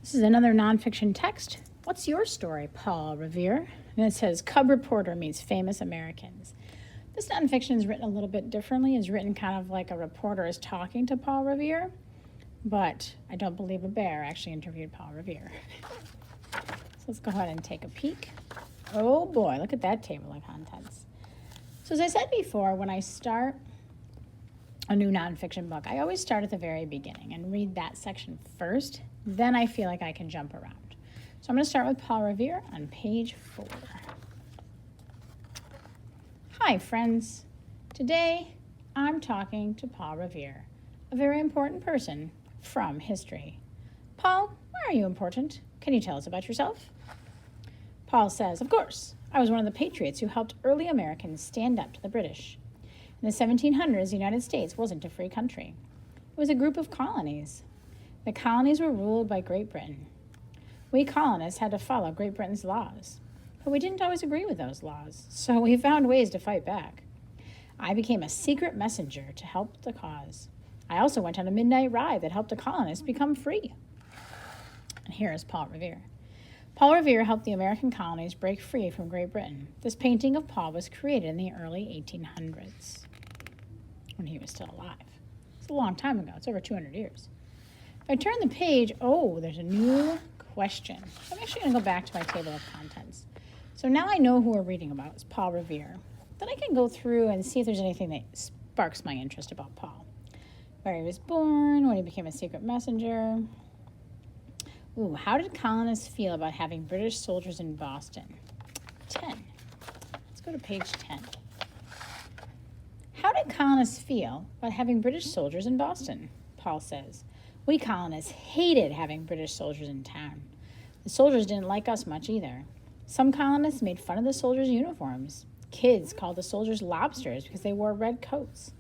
This is another nonfiction text. What's your story, Paul Revere? And it says, Cub Reporter meets famous Americans. This nonfiction is written a little bit differently. It's written kind of like a reporter is talking to Paul Revere, but I don't believe a bear actually interviewed Paul Revere. So let's go ahead and take a peek. Oh boy, look at that table of contents. So as I said before, when I start a new nonfiction book, I always start at the very beginning and read that section first. Then I feel like I can jump around. So I'm going to start with Paul Revere on page 4. Hi, friends. Today, I'm talking to Paul Revere, a very important person from history. Paul, why are you important? Can you tell us about yourself? Paul says, of course. I was one of the patriots who helped early Americans stand up to the British. In the 1700s, the United States wasn't a free country. It was a group of colonies. The colonies were ruled by Great Britain. We colonists had to follow Great Britain's laws, but we didn't always agree with those laws, so we found ways to fight back. I became a secret messenger to help the cause. I also went on a midnight ride that helped the colonists become free. And here is Paul Revere. Paul Revere helped the American colonies break free from Great Britain. This painting of Paul was created in the early 1800s, when he was still alive. It's a long time ago. It's over 200 years. If I turn the page, there's a new question. I'm actually going to go back to my table of contents. So now I know who we're reading about. It's Paul Revere. Then I can go through and see if there's anything that sparks my interest about Paul. Where he was born, when he became a secret messenger. How did colonists feel about having British soldiers in Boston? 10. Let's go to page 10. How did colonists feel about having British soldiers in Boston? Paul says, we colonists hated having British soldiers in town. The soldiers didn't like us much either. Some colonists made fun of the soldiers' uniforms. Kids called the soldiers lobsters because they wore red coats.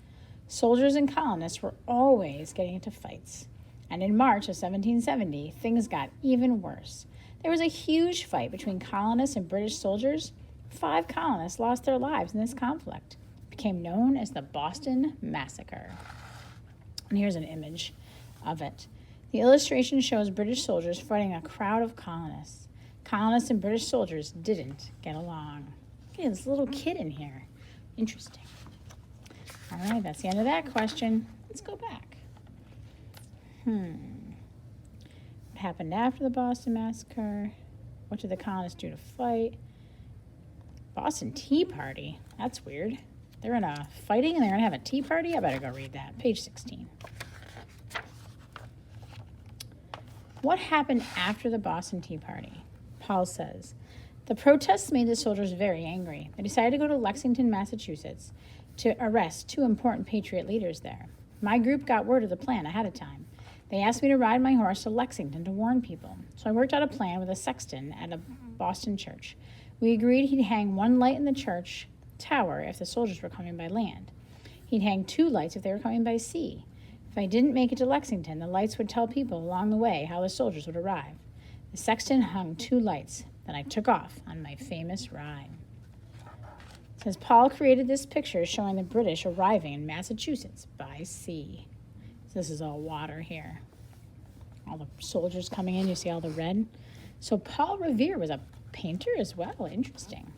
Soldiers and colonists were always getting into fights. And in March of 1770, things got even worse. There was a huge fight between colonists and British soldiers. 5 colonists lost their lives in this conflict. It became known as the Boston Massacre. And here's an image of it. The illustration shows British soldiers fighting a crowd of colonists. Colonists and British soldiers didn't get along. Okay, this little kid in here. Interesting. All right, that's the end of that question. Let's go back. What happened after the Boston Massacre? What did the colonists do to fight? Boston Tea Party? That's weird. They're in a fighting and they're going to have a tea party? I better go read that. Page 16. What happened after the Boston Tea Party? Paul says, the protests made the soldiers very angry. They decided to go to Lexington, Massachusetts to arrest 2 important Patriot leaders there. My group got word of the plan ahead of time. They asked me to ride my horse to Lexington to warn people. So I worked out a plan with a sexton at a Boston church. We agreed he'd hang 1 light in the church tower if the soldiers were coming by land. He'd hang 2 lights if they were coming by sea. If I didn't make it to Lexington, the lights would tell people along the way how the soldiers would arrive. The sexton hung 2 lights. Then I took off on my famous ride. It says Paul created this picture showing the British arriving in Massachusetts by sea. This is all water here. All the soldiers coming in, you see all the red. So Paul Revere was a painter as well. Interesting.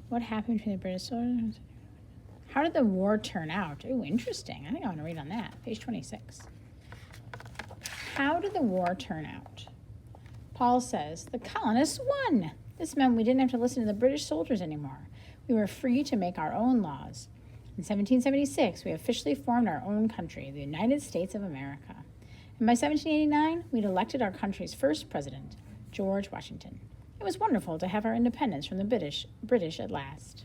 What happened between the British soldiers? How did the war turn out? Oh, interesting. I think I want to read on that. Page 26. How did the war turn out? Paul says, the colonists won. This meant we didn't have to listen to the British soldiers anymore. We were free to make our own laws. In 1776, we officially formed our own country, the United States of America. And by 1789, we'd elected our country's first president, George Washington. It was wonderful to have our independence from the British at last.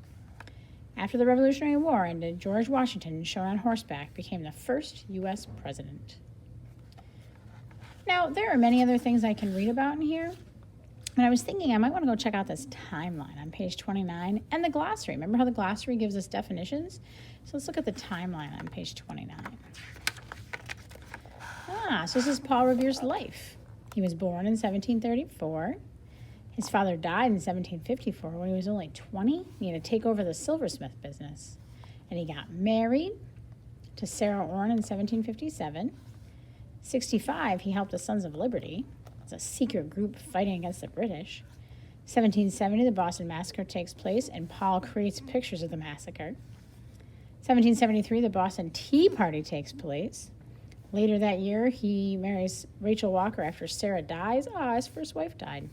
After the Revolutionary War ended, George Washington, shown on horseback, became the first U.S. president. Now, there are many other things I can read about in here. And I was thinking I might want to go check out this timeline on page 29 and the glossary. Remember how the glossary gives us definitions? So let's look at the timeline on page 29. So this is Paul Revere's life. He was born in 1734. His father died in 1754 when he was only 20. He had to take over the silversmith business. And he got married, to Sarah Orne in 1757. 65, he helped the Sons of Liberty. It's a secret group fighting against the British. 1770, the Boston Massacre takes place, and Paul creates pictures of the massacre. 1773, the Boston Tea Party takes place. Later that year, he marries Rachel Walker after Sarah dies. His first wife died.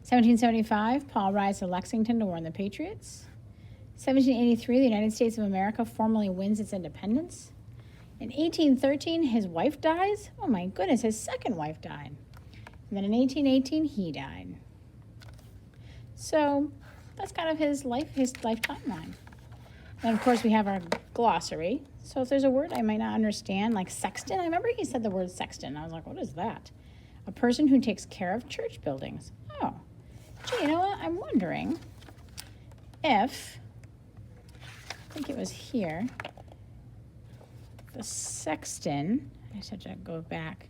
1775, Paul rides to Lexington to warn the Patriots. 1783, the United States of America formally wins its independence. In 1813, his wife dies. Oh my goodness, his second wife died. And then in 1818, he died. So that's kind of his life timeline. And of course, we have our glossary. So if there's a word I might not understand, like sexton, I remember he said the word sexton. I was like, what is that? A person who takes care of church buildings. Oh, gee, you know what? I'm wondering if, I think it was here, the sexton, I just have to go back.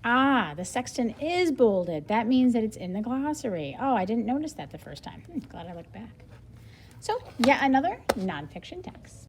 The sexton is bolded. That means that it's in the glossary. Oh, I didn't notice that the first time. Glad I looked back. So, yet another nonfiction text.